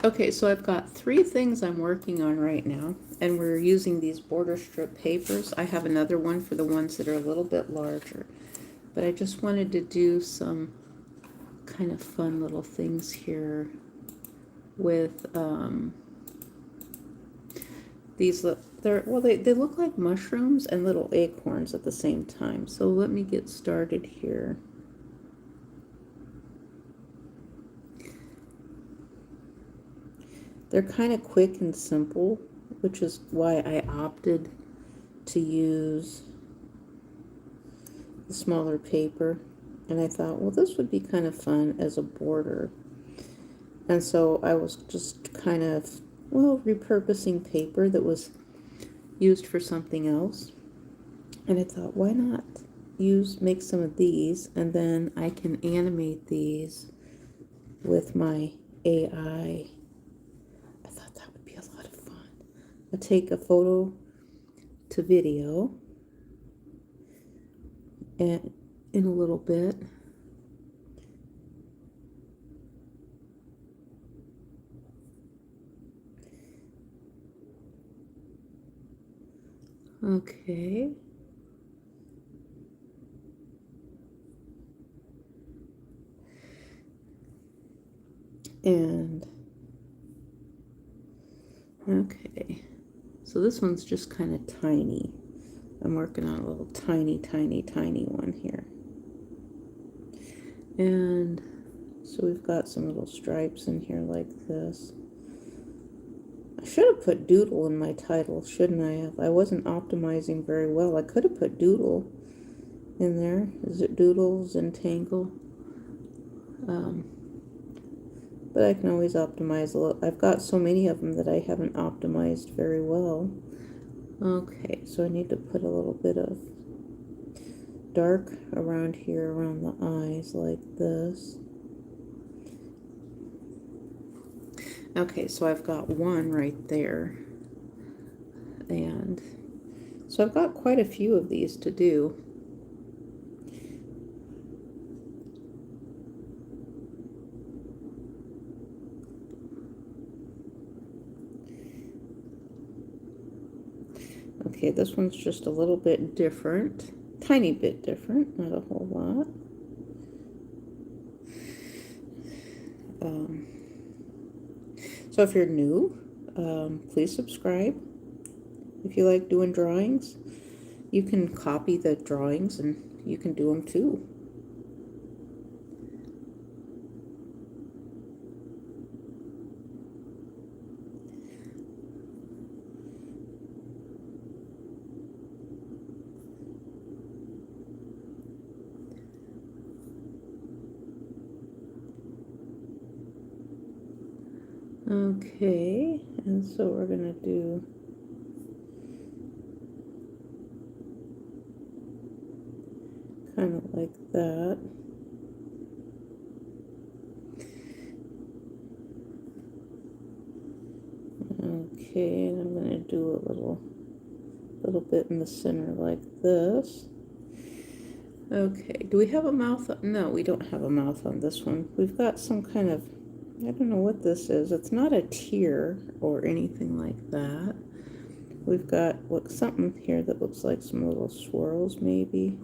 Okay, so I've got three things I'm working on right now, and we're using these border strip papers. I have another one for the ones that are a little bit larger, but I just wanted to do some kind of fun little things here with these. They look like mushrooms and little acorns at the same time. So let me get started here. They're kind of quick and simple, which is why I opted to use the smaller paper. And I thought, well, this would be kind of fun as a border. And so I was just kind of, well, repurposing paper that was used for something else. And I thought, why not make some of these, and then I can animate these with my AI. I thought that would be a lot of fun. I'll take a photo to video and in a little bit. Okay. And okay. So this one's just kind of tiny. I'm working on a little tiny one here. And so we've got some little stripes in here like this. I should have put doodle in my title, shouldn't I have? I wasn't optimizing very well. I could have put doodle in there. Is it doodles and tangle? But I can always optimize a little. I've got so many of them that I haven't optimized very well. Okay, so I need to put a little bit of dark around here, around the eyes, like this. Okay, so I've got one right there. And so I've got quite a few of these to do. Okay, this one's just a little bit different. Tiny bit different, not a whole lot. So if you're new, please subscribe. If you like doing drawings, you can copy the drawings and you can do them too. Okay, and so we're gonna do kind of like that. Okay, and I'm gonna do a little bit in the center like this. Okay, do we have a mouth? No, we don't have a mouth on this one. We've got some kind of, I don't know what this is. It's not a tear or anything like that. We've got something here that looks like some little swirls maybe.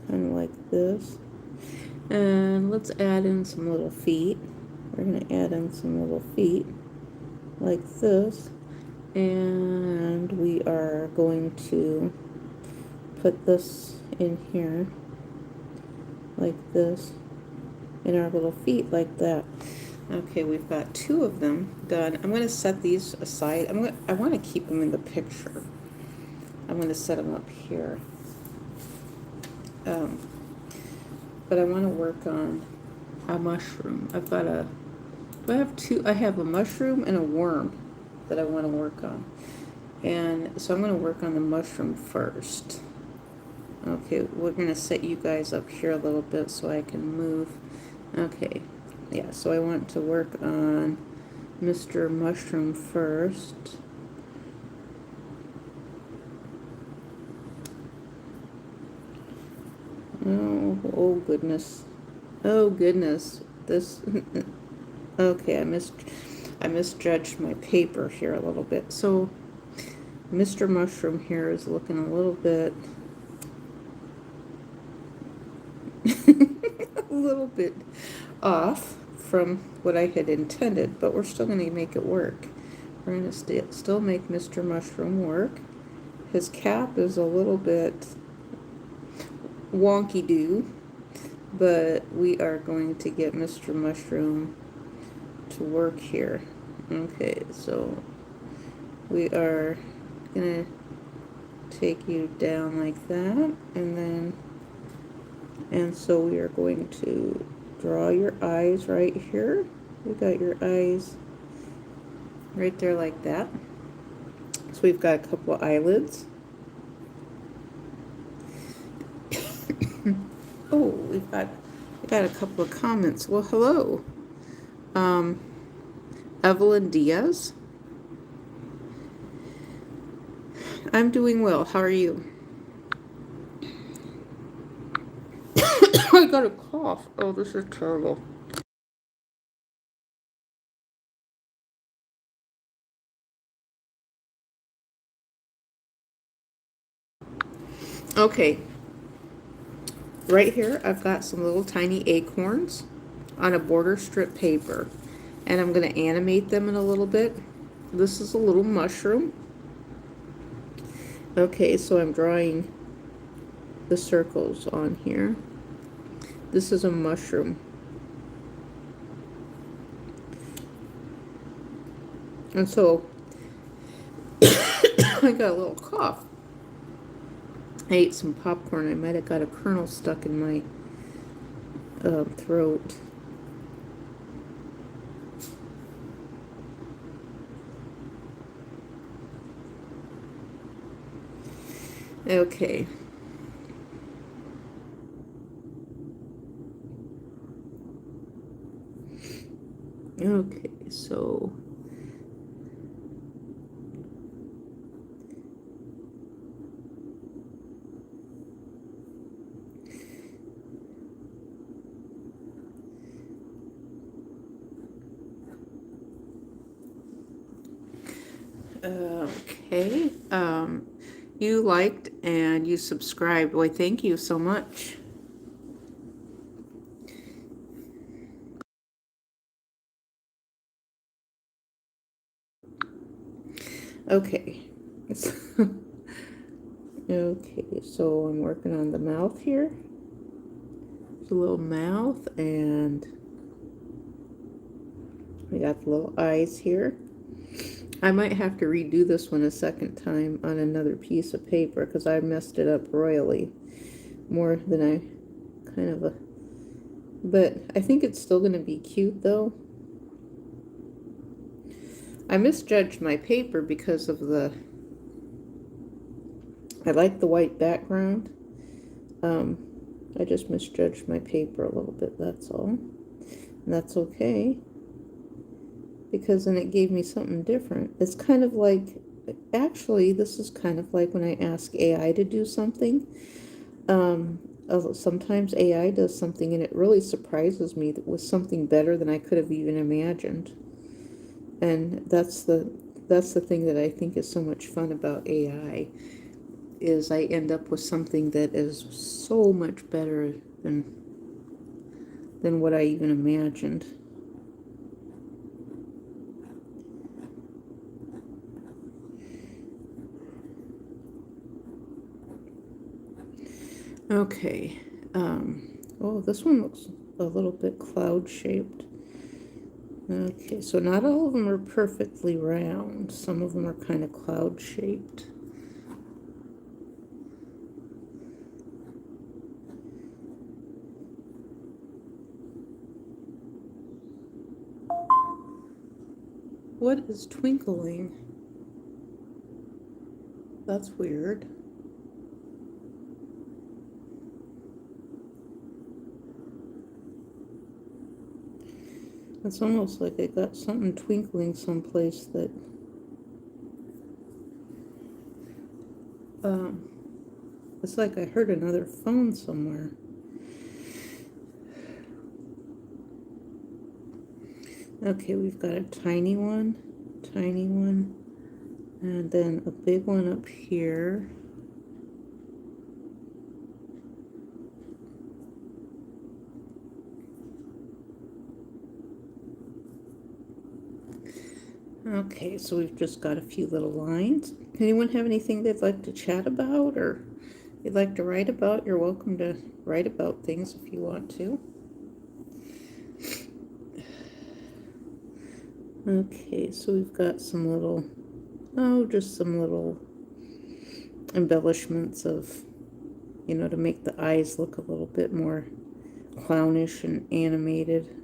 Kind of like this. And let's add in some little feet. We're going to add in some little feet like this. And we are going to put this in here like this, and our little feet like that. Okay, we've got two of them done. I'm going to set these aside. I want to keep them in the picture. I'm going to set them up here. But I want to work on a mushroom. I have a mushroom and a worm that I want to work on. And so I'm going to work on the mushroom first. Okay, we're going to set you guys up here a little bit so I can move. Okay, yeah, so I want to work on Mr. Mushroom first. Oh goodness. Oh goodness, this. Okay, I misjudged my paper here a little bit. So Mr. Mushroom here is looking a little bit, a little bit off from what I had intended, but we're still going to make it work. We're going to still make Mr. Mushroom work. His cap is a little bit wonky-doo, but we are going to get Mr. Mushroom to work here. Okay, so we are going to take you down like that, and so we are going to draw your eyes right here. We got your eyes right there like that. So we've got a couple of eyelids. Oh, we got a couple of comments. Well, hello. Evelyn Diaz. I'm doing well. How are you? I got a cough. Oh, this is terrible. Okay, right here I've got some little tiny acorns on a border strip paper, and I'm going to animate them in a little bit. This is a little mushroom. Okay, so I'm drawing the circles on here. This is a mushroom. And so I got a little cough. I ate some popcorn. I might have got a kernel stuck in my throat. Okay. Okay, so okay. You liked and you subscribed. Why, thank you so much. Okay. Okay, so I'm working on the mouth here. There's a little mouth, and we got the little eyes here. I might have to redo this one a second time on another piece of paper because I messed it up royally. More than I kind of a... But I think it's still going to be cute, though. I misjudged my paper because of the... I like the white background. I just misjudged my paper a little bit, that's all. And that's okay, because then it gave me something different. It's kind of like, actually, this is kind of like when I ask AI to do something. Sometimes AI does something and it really surprises me with something better than I could have even imagined. And that's the thing that I think is so much fun about AI, is I end up with something that is so much better than what I even imagined. Okay. Oh, this one looks a little bit cloud-shaped. Okay, so not all of them are perfectly round. Some of them are kind of cloud-shaped. What is twinkling? That's weird. It's almost like I got something twinkling someplace that... it's like I heard another phone somewhere. Okay, we've got a tiny one, and then a big one up here. Okay, so we've just got a few little lines. Anyone have anything they'd like to chat about or you'd like to write about? You're welcome to write about things if you want to. Okay, so we've got some little, just some little embellishments of, you know, to make the eyes look a little bit more clownish and animated.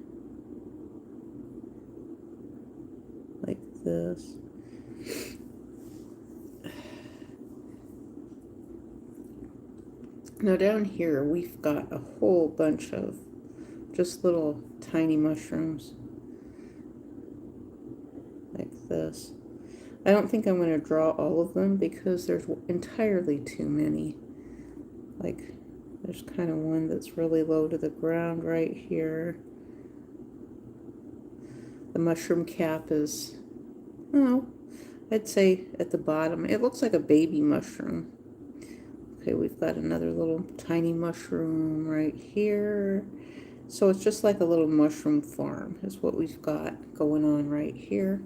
Like this. Now down here we've got a whole bunch of just little tiny mushrooms like this. I don't think I'm going to draw all of them because there's entirely too many. Like there's kind of one that's really low to the ground right here. The mushroom cap is, oh, I'd say at the bottom. It looks like a baby mushroom. Okay, we've got another little tiny mushroom right here. So it's just like a little mushroom farm is what we've got going on right here.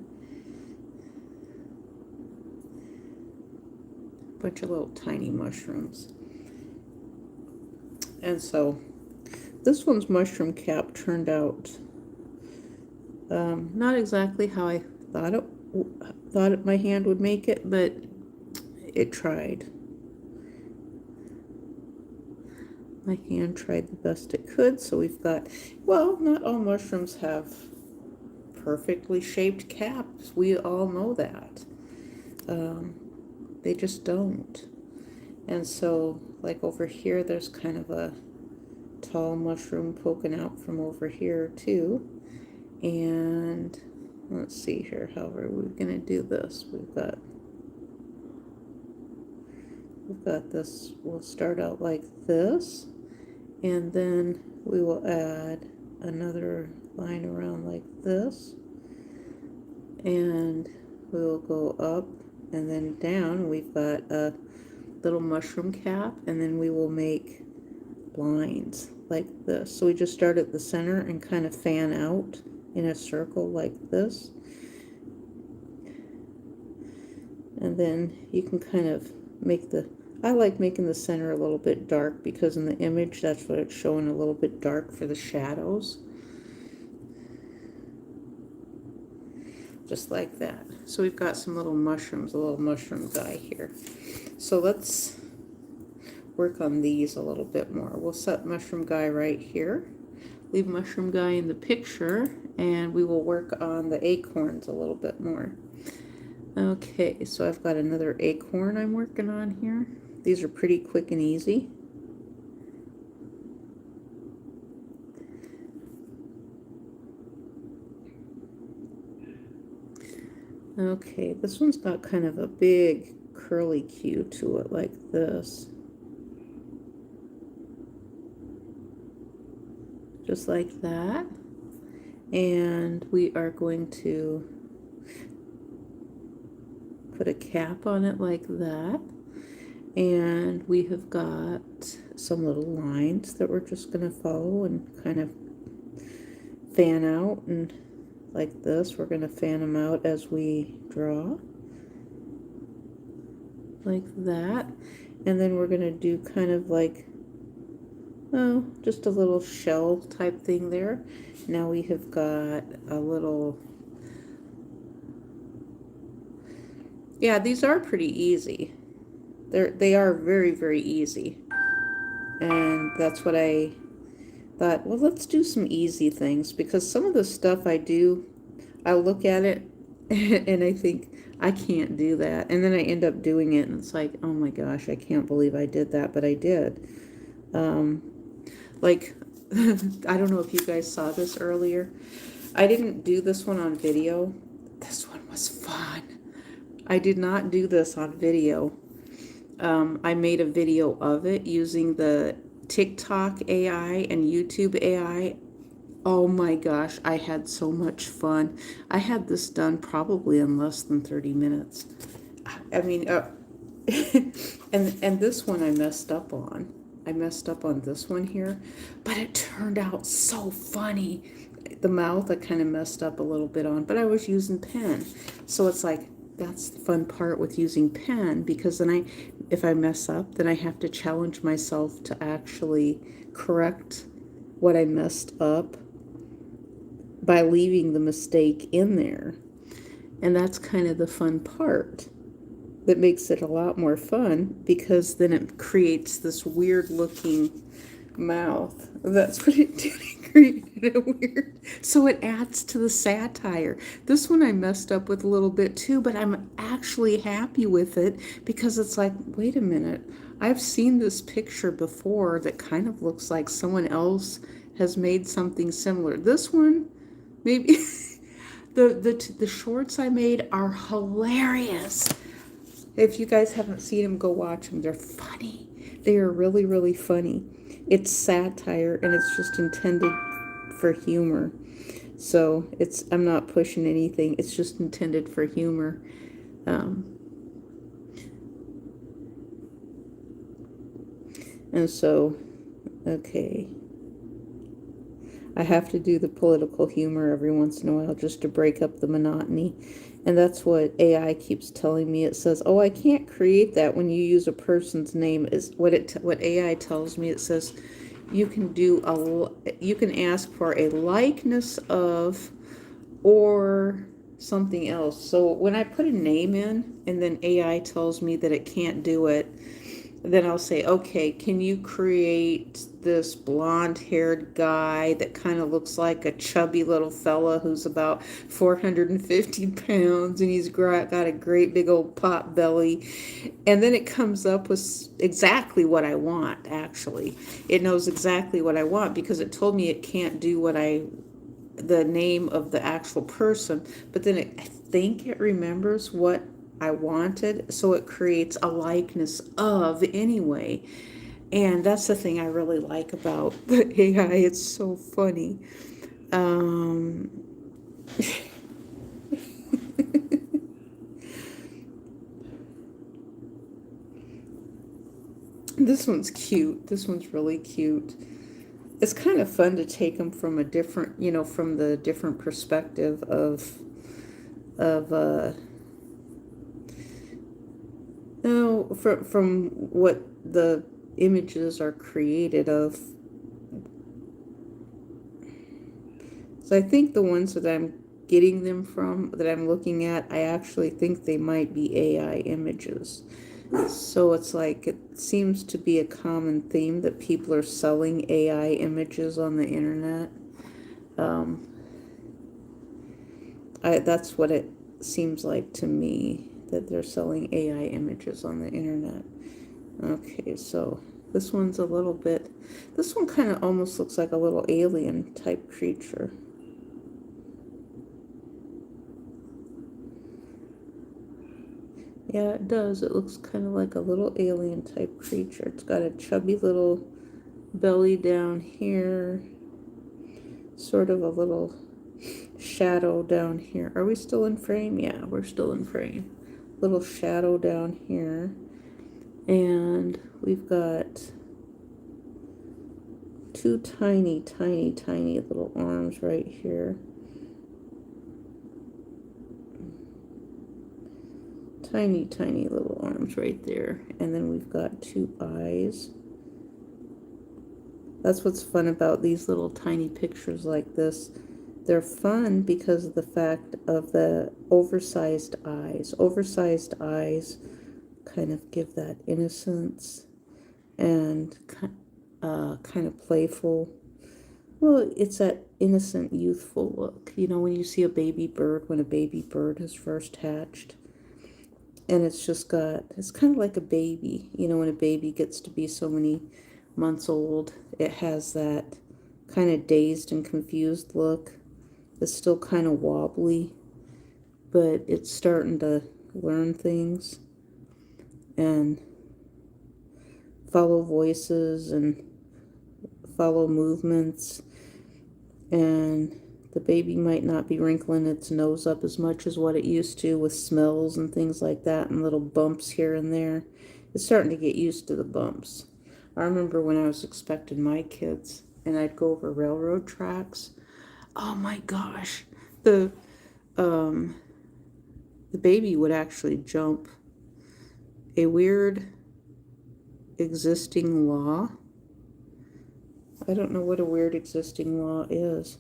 Bunch of little tiny mushrooms. And so this one's mushroom cap turned out not exactly how I thought my hand would make it, but it tried. My hand tried the best it could, so we've got, well, not all mushrooms have perfectly shaped caps. We all know that. They just don't. And so, like over here, there's kind of a tall mushroom poking out from over here too. And let's see here, how are we going to do this? We've got this, we'll start out like this, and then we will add another line around like this, and we'll go up and then down. We've got a little mushroom cap, and then we will make lines like this. So we just start at the center and kind of fan out in a circle like this, and then you can kind of make the, I like making the center a little bit dark because in the image that's what it's showing, a little bit dark for the shadows. Just like that. So we've got some little mushrooms, a little mushroom guy here. So let's work on these a little bit more. We'll set mushroom guy right here. Leave mushroom guy in the picture, and we will work on the acorns a little bit more. Okay, so I've got another acorn I'm working on here. These are pretty quick and easy. Okay, this one's got kind of a big curly Q to it like this. Just like that. And we are going to put a cap on it like that. And we have got some little lines that we're just going to follow and kind of fan out, and like this, we're going to fan them out as we draw. Like that. And then we're going to do kind of like, oh, just a little shell type thing there. Now we have got a little, yeah, these are pretty easy. They are very, very easy. And that's what I thought, well, let's do some easy things, because some of the stuff I do, I look at it and I think, I can't do that. And then I end up doing it and it's like, oh my gosh, I can't believe I did that, but I did. Like, I don't know if you guys saw this earlier. I didn't do this one on video. This one was fun. I did not do this on video. I made a video of it using the TikTok AI and YouTube AI Oh my gosh, I had so much fun. I had this done probably in less than 30 minutes. I mean, and this one I messed up on. I messed up on this one here, but it turned out so funny. The mouth I kind of messed up a little bit on, but I was using pen. So it's like that's the fun part with using pen, because then if I mess up, then I have to challenge myself to actually correct what I messed up by leaving the mistake in there. And that's kind of the fun part that makes it a lot more fun, because then it creates this weird looking mouth. That's what it did. It created a weird. So it adds to the satire. This one I messed up with a little bit too, but I'm actually happy with it, because it's like, wait a minute. I've seen this picture before that kind of looks like someone else has made something similar. This one, maybe. The shorts I made are hilarious. If you guys haven't seen them, go watch them. They're funny. They are really, really funny. It's satire, and it's just intended for humor. So I'm not pushing anything. It's just intended for humor. Um, and so, okay. I have to do the political humor every once in a while just to break up the monotony. And that's what AI keeps telling me. It says, "Oh, I can't create that when you use a person's name." Is what AI tells me. It says you you can ask for a likeness of, or something else. So when I put a name in and then AI tells me that it can't do it, then I'll say, okay, can you create this blonde haired guy that kind of looks like a chubby little fella who's about 450 pounds, and he's got a great big old pot belly. And then it comes up with exactly what I want, actually. It knows exactly what I want, because it told me it can't do the name of the actual person, but then I think it remembers what I wanted, so it creates a likeness of anyway. And that's the thing I really like about the AI. It's so funny. Um, this one's cute. This one's really cute. It's kind of fun to take them from a different, from the different perspective of no, from what the images are created of. So I think the ones that I'm getting them from, that I'm looking at, I actually think they might be AI images. So it's like, it seems to be a common theme that people are selling AI images on the internet. Um, that's what it seems like to me, that they're selling AI images on the internet. Okay, so this one's this one kind of almost looks like a little alien type creature. Yeah, it does. It looks kind of like a little alien type creature. It's got a chubby little belly down here, sort of a little shadow down here. Are we still in frame? Yeah, we're still in frame. Little shadow down here. And we've got two tiny, tiny, tiny little arms right here. Tiny, tiny little arms right there. And then we've got two eyes. That's what's fun about these little tiny pictures like this. They're fun because of the fact of the oversized eyes. Oversized eyes kind of give that innocence and kind of playful. Well, it's that innocent, youthful look. When you see a baby bird, when a baby bird has first hatched, and it's kind of like a baby. When a baby gets to be so many months old, it has that kind of dazed and confused look. It's still kind of wobbly, but it's starting to learn things and follow voices and follow movements. and the baby might not be wrinkling its nose up as much as what it used to with smells and things like that and little bumps here and there. It's starting to get used to the bumps. I remember when I was expecting my kids and I'd go over railroad tracks. Oh my gosh. The um the baby would actually jump a weird existing law. I don't know what a weird existing law is.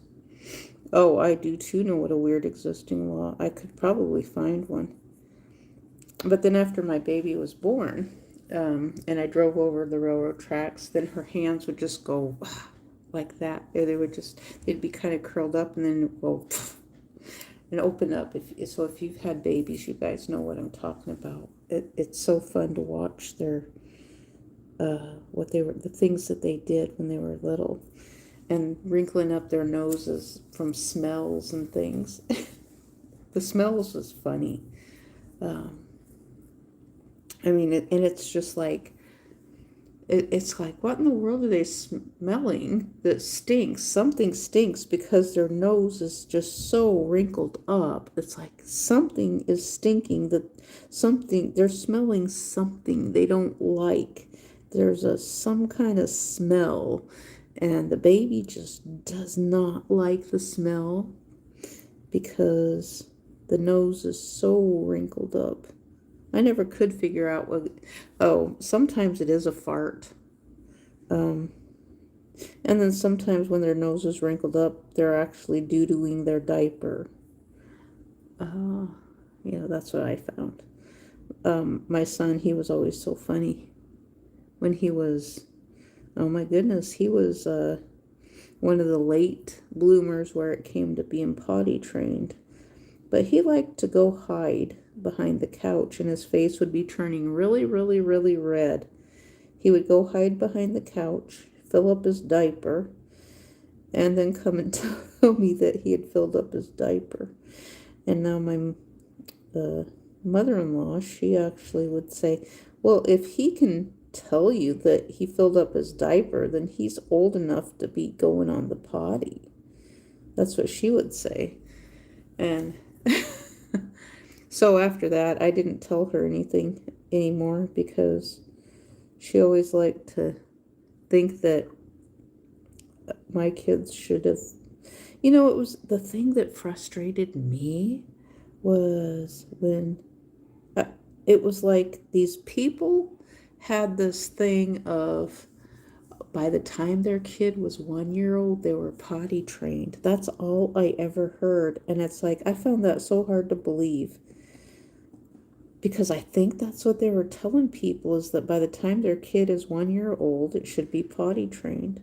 Oh, I do too know what a weird existing law. I could probably find one. But then after my baby was born, and I drove over the railroad tracks, then her hands would just go like that. They would just, they'd be kind of curled up and then go and open up. If you've had babies, you guys know what I'm talking about. It's so fun to watch their, the things that they did when they were little, and wrinkling up their noses from smells and things. The smells was funny. Um, I mean, and it's just like, it's like, what in the world are they smelling that stinks? Something stinks because their nose is just so wrinkled up. It's like something is stinking, that something, they're smelling something they don't like. There's some kind of smell, and the baby just does not like the smell because the nose is so wrinkled up. I never could figure out what. Oh, sometimes it is a fart. Um, and then sometimes when their nose is wrinkled up, they're actually doo-dooing their diaper. Uh, that's what I found. My son, he was always so funny. When he was, oh my goodness, he was one of the late bloomers where it came to being potty trained. But he liked to go hide behind the couch, and his face would be turning really, really, really red. He would go hide behind the couch, fill up his diaper, and then come and tell me that he had filled up his diaper. And now my mother-in-law, she actually would say, well, if he can tell you that he filled up his diaper, then he's old enough to be going on the potty. That's what she would say. And so after that, I didn't tell her anything anymore because she always liked to think that my kids should have. It was the thing that frustrated me was when it was like these people had this thing of by the time their kid was 1 year old, they were potty trained. That's all I ever heard. And it's like, I found that so hard to believe because I think that's what they were telling people, is that by the time their kid is 1 year old, it should be potty trained.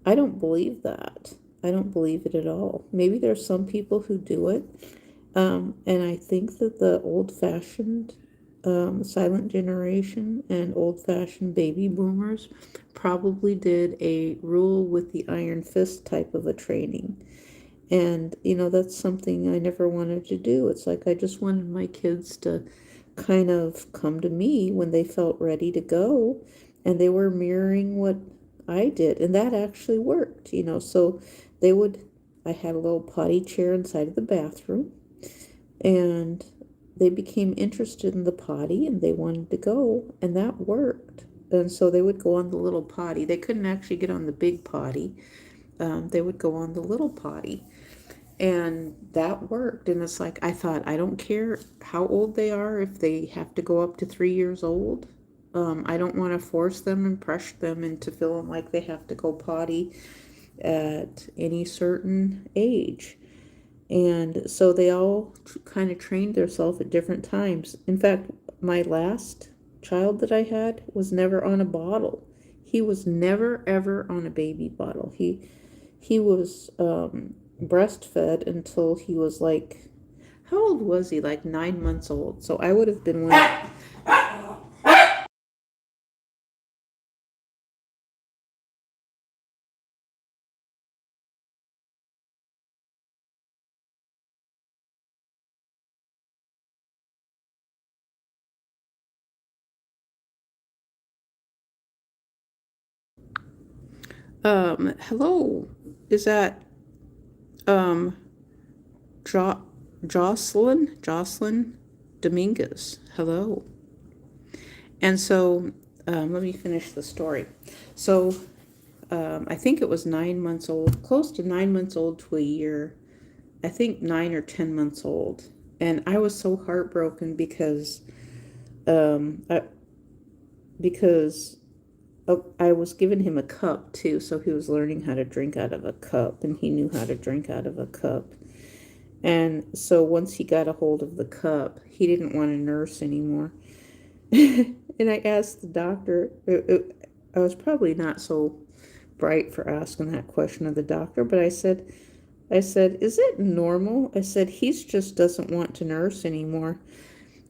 I don't believe that. I don't believe it at all. Maybe there's some people who do it. And I think that the old-fashioned silent generation and old-fashioned baby boomers probably did a rule with the iron fist type of a training. And, that's something I never wanted to do. It's like I just wanted my kids to kind of come to me when they felt ready to go, and they were mirroring what I did, and that actually worked. So they would, I had a little potty chair inside of the bathroom, and they became interested in the potty and they wanted to go, and that worked. And so they would go on the little potty. They couldn't actually get on the big potty. They would go on the little potty, and that worked. And it's like, I thought, I don't care how old they are, if they have to go up to 3 years old. I don't want to force them and pressure them into feeling like they have to go potty at any certain age. And so they all kind of trained themselves at different times. In fact, my last child that I had was never on a bottle. He was never ever on a baby bottle. He was breastfed until he was like, how old was he? Like 9 months old. So I would have been one. Hello. Is that um, jo- Jocelyn Dominguez. Hello. And so, let me finish the story. So, I think it was 9 months old, close to 9 months old to a year. I think 9 or 10 months old. And I was so heartbroken because, um, I, because I was giving him a cup too, so he was learning how to drink out of a cup, and he knew how to drink out of a cup. And so once he got a hold of the cup, he didn't want to nurse anymore. And I asked the doctor, I was probably not so bright for asking that question of the doctor, but I said, is it normal? I said, he just doesn't want to nurse anymore.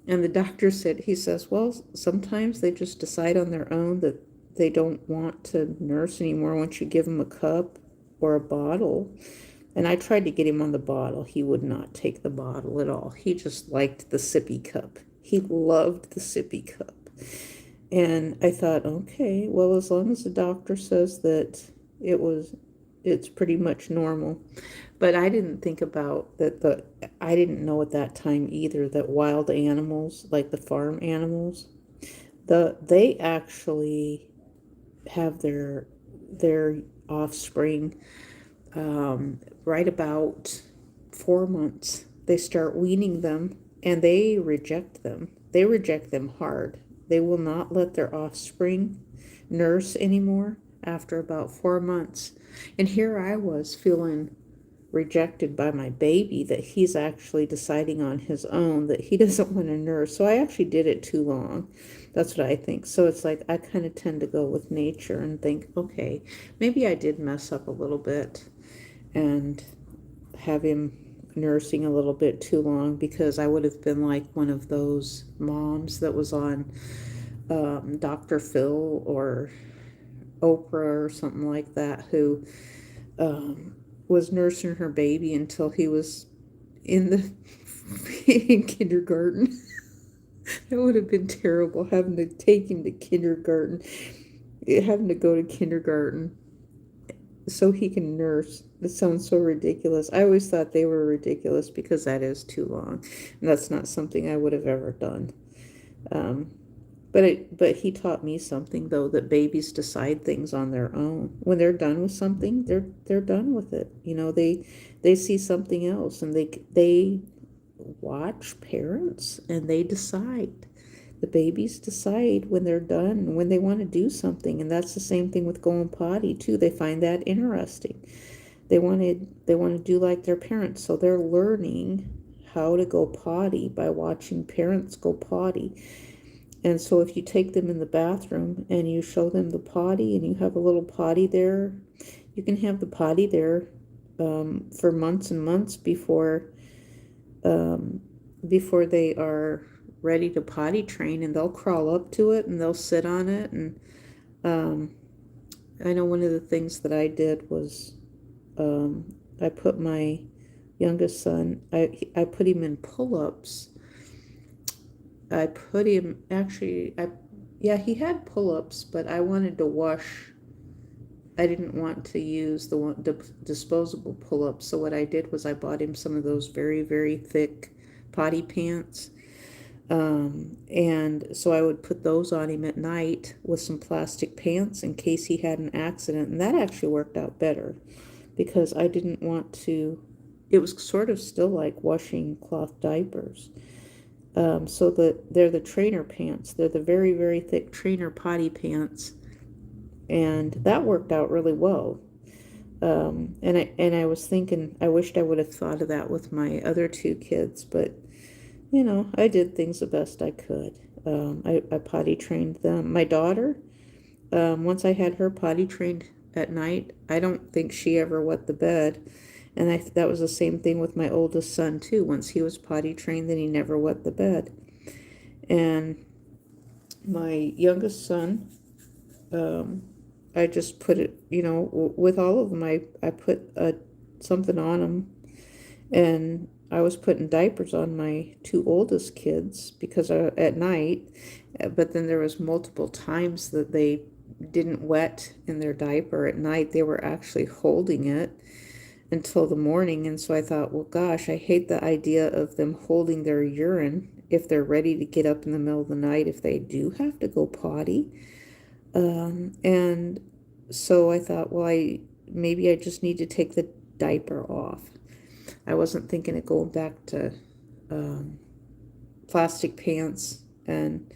And the doctor said, he says, well, sometimes they just decide on their own that they don't want to nurse anymore once you give them a cup or a bottle. And I tried to get him on the bottle. He would not take the bottle at all. He just liked the sippy cup. He loved the sippy cup. And I thought, okay, well, as long as the doctor says that it's pretty much normal. But I didn't think about that I didn't know at that time either that wild animals, like the farm animals, they actually have their offspring right about 4 months. They start weaning them and they reject them. They reject them hard. They will not let their offspring nurse anymore after about 4 months. And here I was feeling rejected by my baby, that he's actually deciding on his own that he doesn't want to nurse. So I actually did it too long. That's what I think. So it's like I kind of tend to go with nature and think, okay, maybe I did mess up a little bit and have him nursing a little bit too long, because I would have been like one of those moms that was on Dr. Phil or Oprah or something like that, who was nursing her baby until he was in the in kindergarten. That would have been terrible, having to take him to kindergarten, having to go to kindergarten so he can nurse. It sounds so ridiculous. I always thought they were ridiculous because that is too long. And that's not something I would have ever done. Um, but he taught me something though, that babies decide things on their own. When they're done with something, they're done with it. You know, they see something else and they watch parents and they decide. The babies decide when they're done, when they want to do something, and that's the same thing with going potty too. They find that interesting. They want to do like their parents, so they're learning how to go potty by watching parents go potty. And so if you take them in the bathroom and you show them the potty and you have a little potty there, you can have the potty there for months and months before they are ready to potty train, and they'll crawl up to it and they'll sit on it. And I know one of the things that I did was I put my youngest son, I put him in pull-ups. I put him actually, yeah, he had pull-ups, but I wanted to wash. I didn't want to use the disposable pull-ups. So what I did was I bought him some of those very, very thick potty pants. And so I would put those on him at night with some plastic pants in case he had an accident. And that actually worked out better because I didn't want to, it was sort of still like washing cloth diapers. So they're the trainer pants. They're the very, very thick trainer potty pants. And that worked out really well. And I was thinking, I wished I would have thought of that with my other two kids, but I did things the best I could. I potty trained them. My daughter, once I had her potty trained at night, I don't think she ever wet the bed. And that was the same thing with my oldest son too. Once he was potty trained, then he never wet the bed. And my youngest son, I just put it, with all of them, I put something on them. And I was putting diapers on my two oldest kids because at night, but then there was multiple times that they didn't wet in their diaper at night. They were actually holding it. until the morning. And so I thought, well, gosh, I hate the idea of them holding their urine if they're ready to get up in the middle of the night if they do have to go potty. And so I thought, well, maybe I just need to take the diaper off. I wasn't thinking of going back to plastic pants, and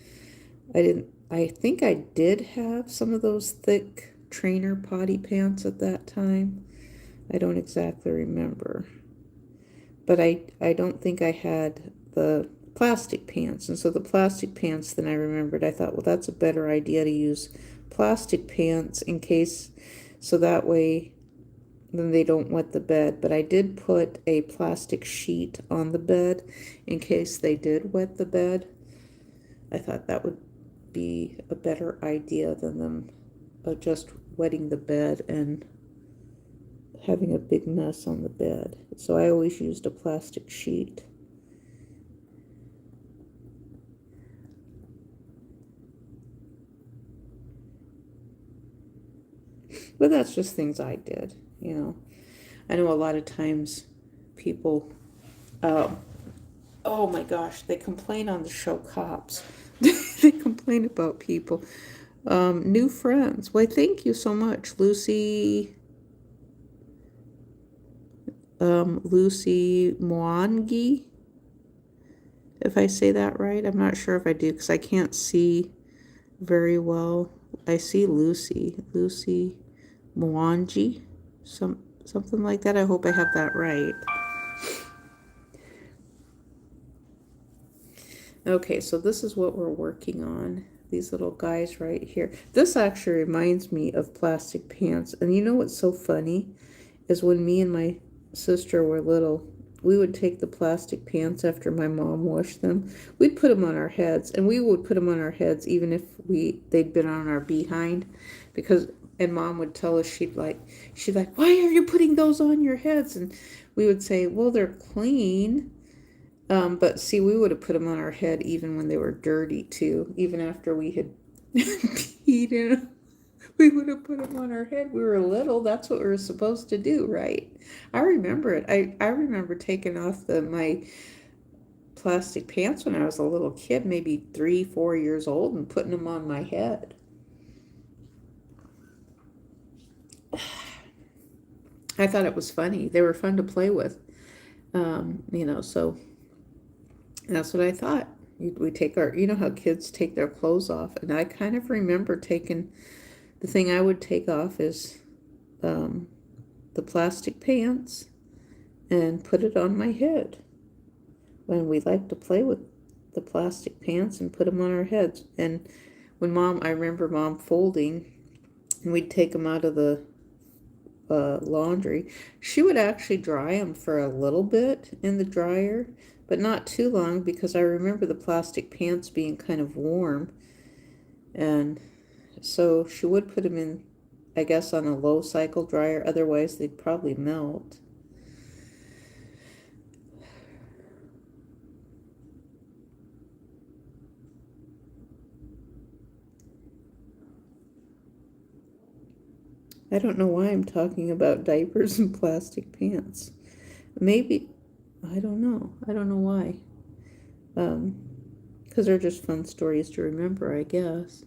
I think I did have some of those thick trainer potty pants at that time. I don't exactly remember. But I don't think I had the plastic pants. And so the plastic pants, then I remembered, I thought, well, that's a better idea to use plastic pants in case, so that way then they don't wet the bed. But I did put a plastic sheet on the bed in case they did wet the bed. I thought that would be a better idea than them just wetting the bed and having a big mess on the bed. So I always used a plastic sheet. But that's just things I did, you know. I know a lot of times people, oh my gosh, they complain on the show Cops. They complain about people. New friends. Why, thank you so much, Lucy. Lucy Mwangi, if I say that right. I'm not sure if I do because I can't see very well. I see Lucy Mwangi, something like that. I hope I have that right. Okay, so this is what we're working on. These little guys right here. This actually reminds me of plastic pants. And you know what's so funny is when me and my sister were little, we would take the plastic pants after my mom washed them. We'd put them on our heads, and we would put them on our heads even if they'd been on our behind, and mom would tell us she'd like, why are you putting those on your heads? And we would say, well, they're clean. But see, we would have put them on our head even when they were dirty too. Even after we had peed in them, we would have put them on our head. We were little. That's what we were supposed to do, right? I remember it. I remember taking off my plastic pants when I was a little kid, maybe 3, 4 years old, and putting them on my head. I thought it was funny. They were fun to play with. You know, so that's what I thought. We take you know how kids take their clothes off, and I kind of remember taking, the thing I would take off is the plastic pants and put it on my head. When we like to play with the plastic pants and put them on our heads. And when I remember mom folding, and we'd take them out of the laundry, she would actually dry them for a little bit in the dryer, but not too long, because I remember the plastic pants being kind of warm, and so she would put them in, I guess, on a low cycle dryer, otherwise they'd probably melt. I don't know why I'm talking about diapers and plastic pants. Maybe, I don't know. I don't know why. Because they're just fun stories to remember, I guess.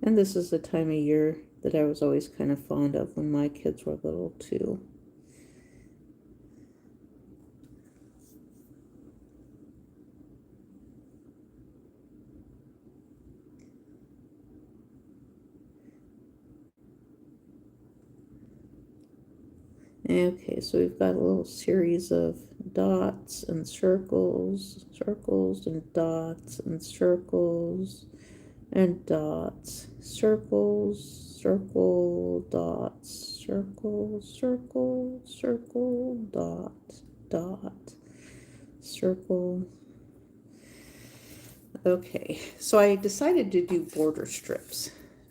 And this is the time of year that I was always kind of fond of when my kids were little too. Okay, so we've got a little series of dots and circles, circles and dots and circles and dots, circles, circle, dots, circle, circle, circle, dot, dot, circle. Okay, so I decided to do border strips,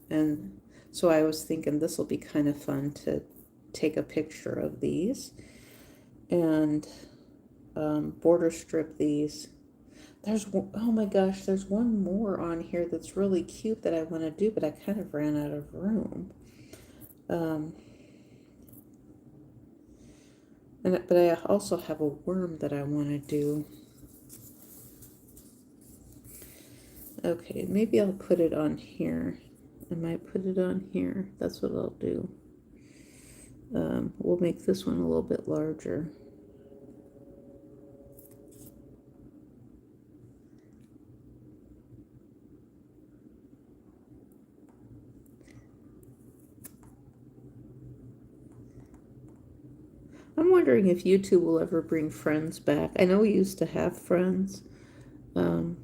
and so I was thinking this will be kind of fun to take a picture of these and border strip these. Oh my gosh, there's one more on here that's really cute that I want to do, but I kind of ran out of room. Um, but I also have a worm that I want to do. Okay, maybe I'll put it on here. I might put it on here. That's what I'll do. We'll make this one a little bit larger. I'm wondering if YouTube will ever bring Friends back. I know we used to have Friends. But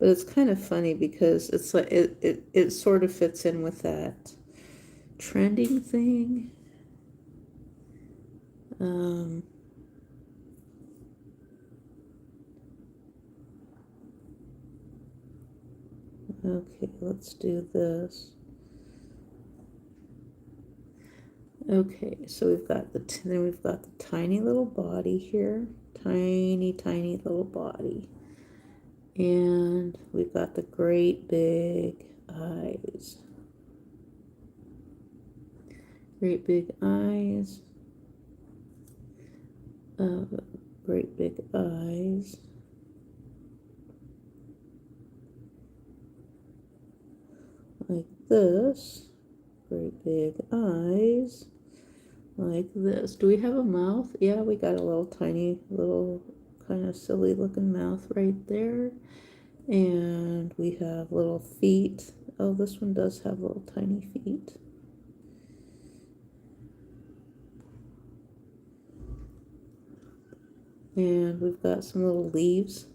it's kind of funny because it's like it sort of fits in with that trending thing. Okay, let's do this. Okay, so we've got then we've got the tiny little body here, tiny little body, and we've got the great big eyes, great big eyes, great big eyes. Like this, great big eyes, like this. Do we have a mouth? Yeah, we got a little tiny, little kind of silly looking mouth right there. And we have little feet. Oh, this one does have little tiny feet. And we've got some little leaves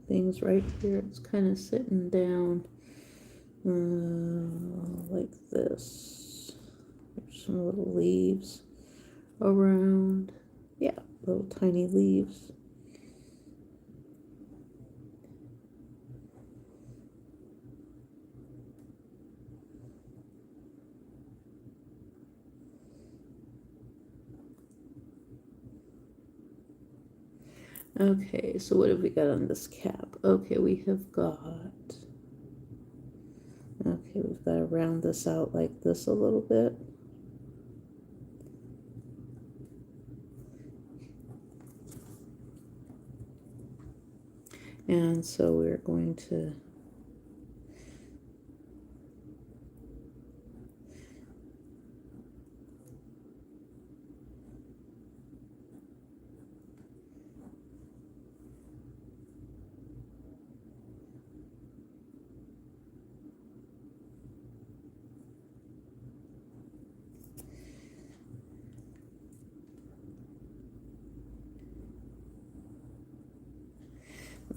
things right here. It's kind of sitting down like this. There's some little leaves around. Yeah, little tiny leaves. Okay, so what have we got on this cap? Okay, we have got, okay, we've got to round this out like this a little bit. And so we're going to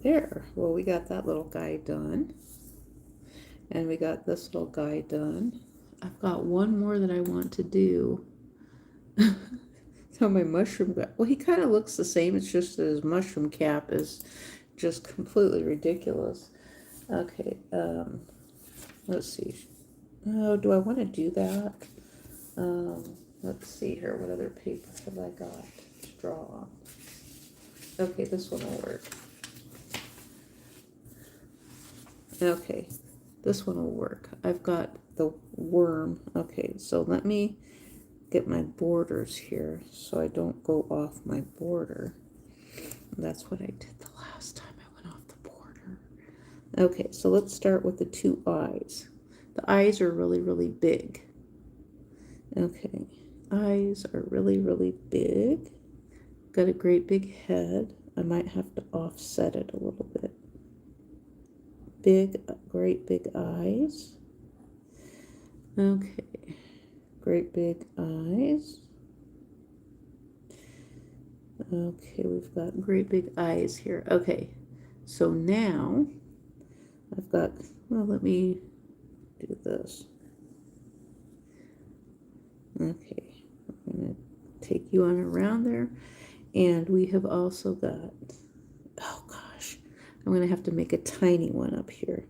there. Well, we got that little guy done. And we got this little guy done. I've got one more that I want to do. So my mushroom guy, well, he kind of looks the same. It's just that his mushroom cap is just completely ridiculous. Okay, let's see. Oh, do I want to do that? Let's see here. What other paper have I got to draw on? Okay, this one will work. Okay, this one will work. I've got the worm. Okay, so let me get my borders here so I don't go off my border. That's what I did the last time I went off the border. Okay, so let's start with the two eyes. The eyes are really, really big. Okay, eyes are really, really big. Got a great big head. I might have to offset it a little bit. Big, great big eyes. Okay, great big eyes. Okay, we've got great big eyes here. Okay, so now I've got, well, let me do this. Okay, I'm going to take you on around there. And we have also got, oh gosh, I'm going to have to make a tiny one up here.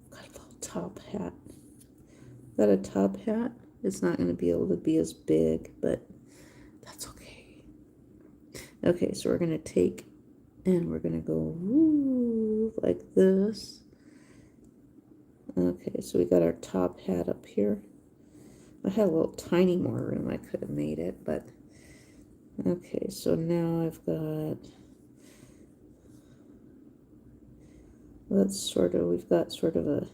Got a little top hat. Got a top hat. It's not going to be able to be as big, but that's okay. Okay, so we're going to take And we're going to go woo, like this. Okay, so we got our top hat up here. I had a little tiny more room. I could have made it, but okay, so now I've got, we've got sort of a,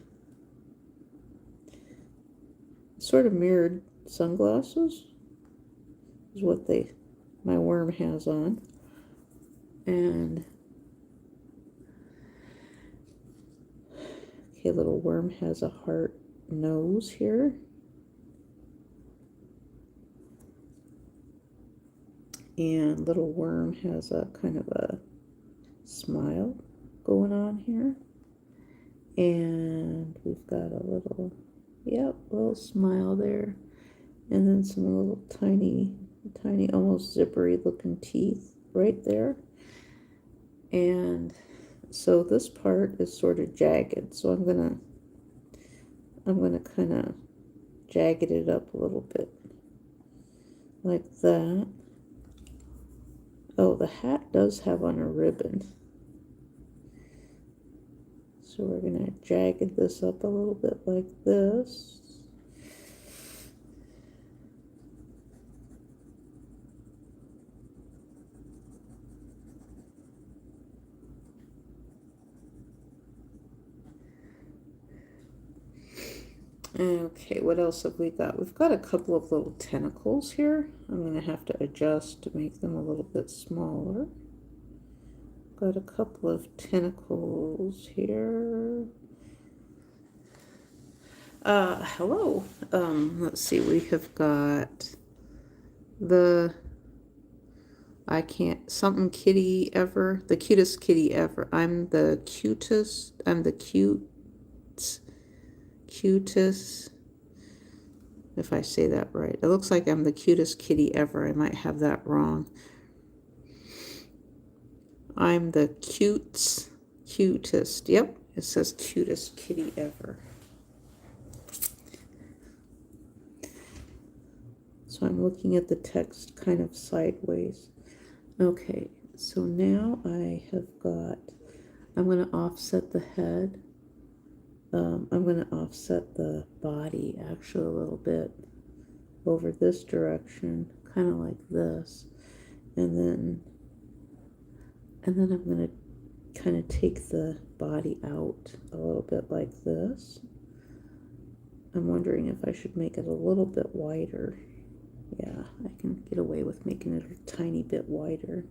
sort of mirrored sunglasses is what my worm has on. And okay, little worm has a heart nose here. And little worm has a kind of a smile going on here. And we've got a little, yep, little smile there. And then some little tiny, almost zippery looking teeth right there. And so this part is sort of jagged. So I'm gonna kind of jagged it up a little bit. Like that. Oh, the hat does have on a ribbon. So we're going to jagged this up a little bit like this. Okay, what else have we got? We've got a couple of little tentacles here. I'm going to have to adjust to make them a little bit smaller. Got a couple of tentacles here. Hello. Let's see, we have got the something kitty ever, the cutest kitty ever. I'm the cutest, if I say that right. It looks like I'm the cutest kitty ever. I might have that wrong. I'm the cutest. Yep, it says cutest kitty ever. So I'm looking at the text kind of sideways. Okay, so now I have got, I'm going to offset the head. I'm going to offset the body actually a little bit over this direction, kind of like this. And then I'm going to kind of take the body out a little bit like this. I'm wondering if I should make it a little bit wider. Yeah, I can get away with making it a tiny bit wider.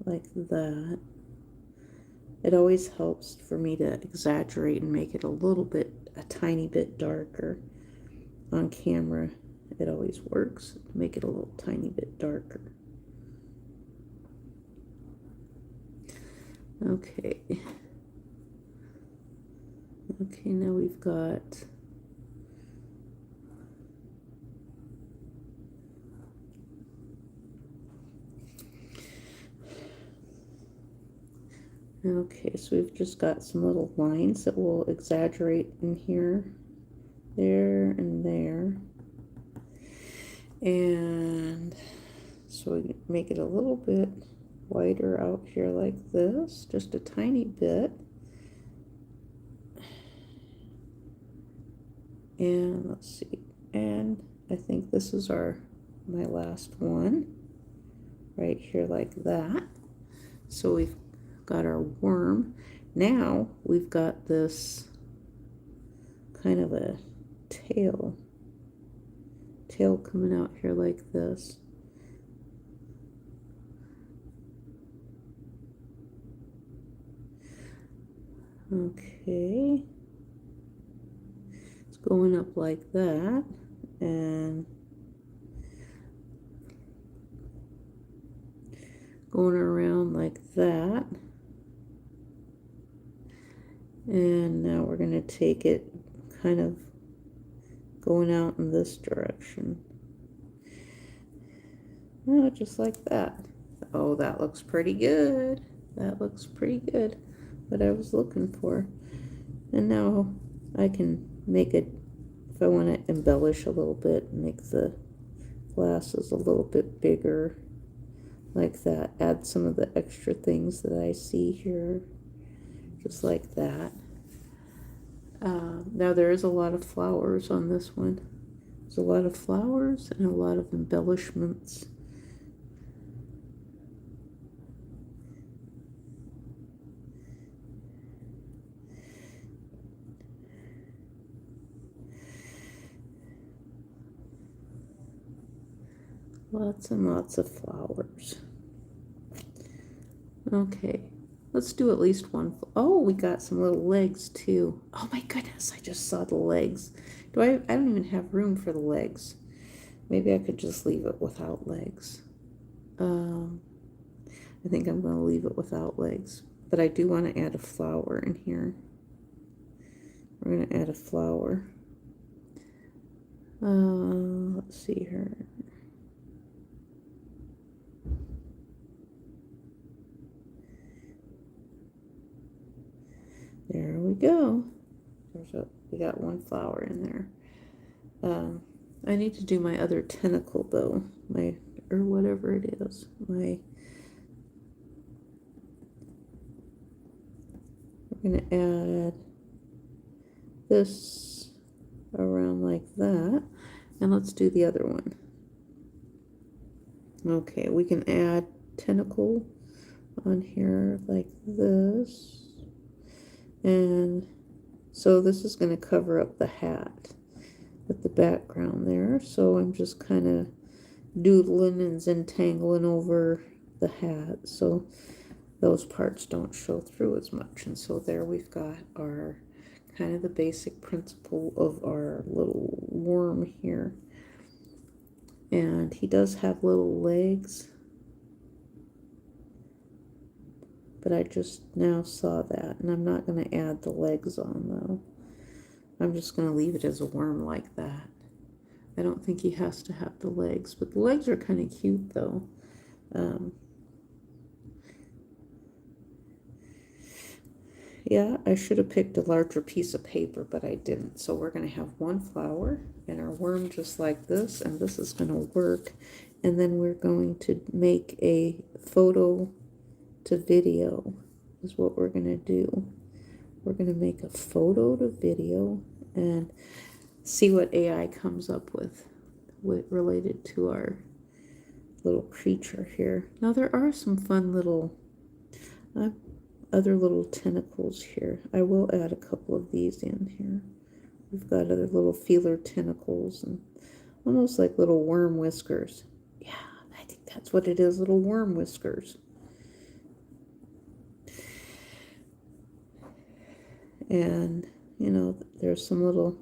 Like that. It always helps for me to exaggerate and make it a tiny bit darker. On camera, it always works to make it a little tiny bit darker. Okay. Okay, now we've got okay, so we've just got some little lines that we'll exaggerate in here, there, and there. And so we make it a little bit wider out here like this, just a tiny bit. And let's see, and I think this is my last one, right here like that. So we've got our worm. Now we've got this kind of a tail coming out here like this. Okay, it's going up like that, and going around like that. And now we're going to take it kind of going out in this direction. Oh, just like that. Oh, that looks pretty good. That looks pretty good. What I was looking for. And now I can make it, if I want to embellish a little bit, make the glasses a little bit bigger. like that. Add some of the extra things that I see here, just like that. Now there is a lot of flowers on this one. There's a lot of flowers and a lot of embellishments. Lots and lots of flowers. Okay, let's do at least one. Oh, we got some little legs too. Oh my goodness, I just saw the legs. I don't even have room for the legs. Maybe I could just leave it without legs. I think I'm going to leave it without legs. But I do want to add a flower in here. We're going to add a flower. Let's see here. There we go. We got one flower in there. I need to do my other tentacle though. Or whatever it is. We're going to add this around like that. And let's do the other one. Okay, we can add tentacle on here like this. And so this is going to cover up the hat with the background there. So I'm just kind of doodling and entangling over the hat so those parts don't show through as much. And so there we've got our kind of the basic principle of our little worm here. And he does have little legs, but I just now saw that, and I'm not going to add the legs on though. I'm just going to leave it as a worm like that. I don't think he has to have the legs, but the legs are kind of cute though. Yeah, I should have picked a larger piece of paper, but I didn't. So we're going to have one flower and our worm just like this, and this is going to work. And then we're going to make a photo to video is what we're going to do. We're going to make a photo to video and see what AI comes up with related to our little creature here. Now there are some fun little other little tentacles here. I will add a couple of these in here. We've got other little feeler tentacles and almost like little worm whiskers. Yeah, I think that's what it is, little worm whiskers. And, you know, there's some little,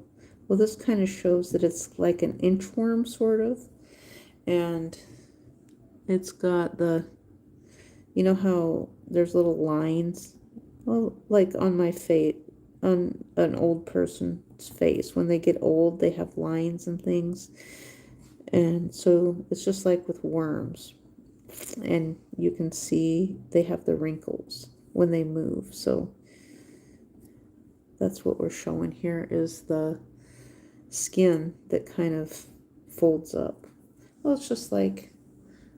well, this kind of shows that it's like an inchworm sort of. And it's got the, you know how there's little lines, well, like on my face, on an old person's face. When they get old, they have lines and things. And so it's just like with worms. And you can see they have the wrinkles when they move. So that's what we're showing here is the skin that kind of folds up. Well, it's just like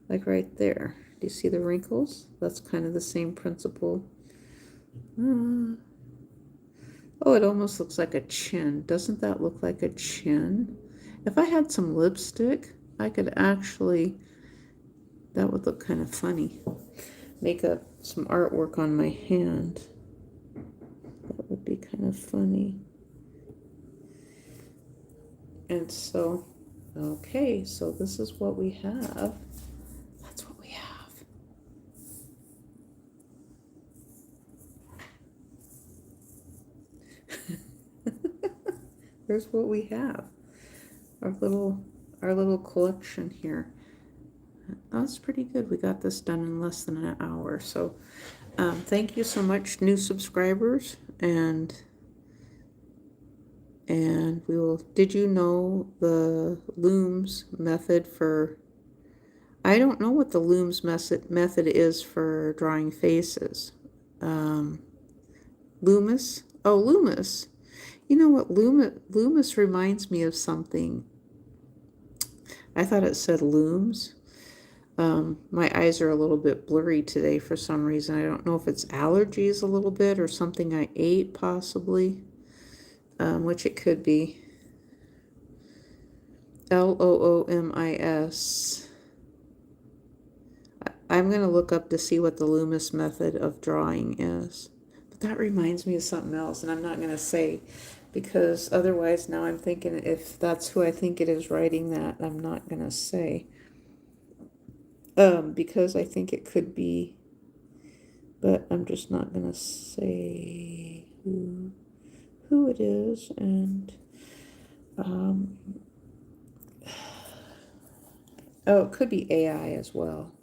right there. Do you see the wrinkles? That's kind of the same principle. Oh, it almost looks like a chin. Doesn't that look like a chin? If I had some lipstick, I could actually, that would look kind of funny. Make up some artwork on my hand. That would be kind of funny. And so, okay, so this is what we have. That's what we have. There's what we have. Our little collection here. That's pretty good. We got this done in less than an hour. So thank you so much, new subscribers. And we will, did you know the looms method for, I don't know what the looms method is for drawing faces. Loomis? Oh, Loomis. You know what, Loomis reminds me of something. I thought it said looms. My eyes are a little bit blurry today for some reason. I don't know if it's allergies a little bit or something I ate possibly, which it could be. Loomis. I'm going to look up to see what the Loomis method of drawing is. But that reminds me of something else, and I'm not going to say, because otherwise now I'm thinking if that's who I think it is writing that, I'm not going to say. Because I think it could be, but I'm just not going to say who it is, and oh, it could be AI as well.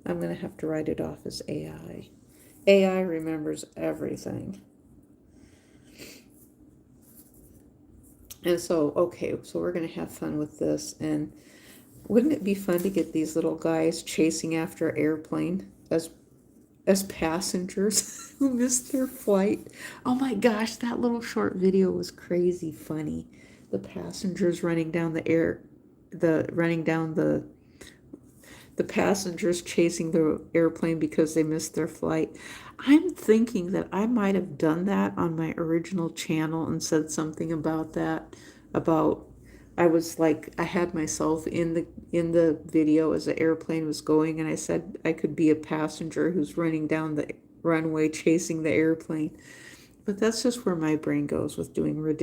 I'm going to have to write it off as AI. AI remembers everything. And so, okay, so we're going to have fun with this. And wouldn't it be fun to get these little guys chasing after an airplane as passengers who missed their flight? Oh my gosh, that little short video was crazy funny. The passengers running down the passengers chasing the airplane because they missed their flight. I'm thinking that I might have done that on my original channel and said something about that, about I was like, I had myself in the video as the airplane was going, and I said I could be a passenger who's running down the runway chasing the airplane. But that's just where my brain goes with doing very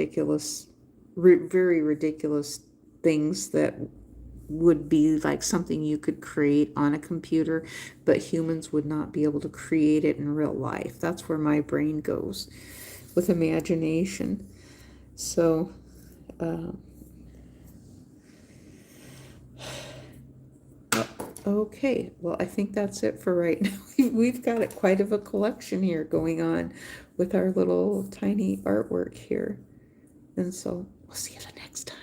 ridiculous things that would be like something you could create on a computer, but humans would not be able to create it in real life. That's where my brain goes with imagination. So, okay, well, I think that's it for right now. We've got quite of a collection here going on with our little tiny artwork here. And so we'll see you the next time.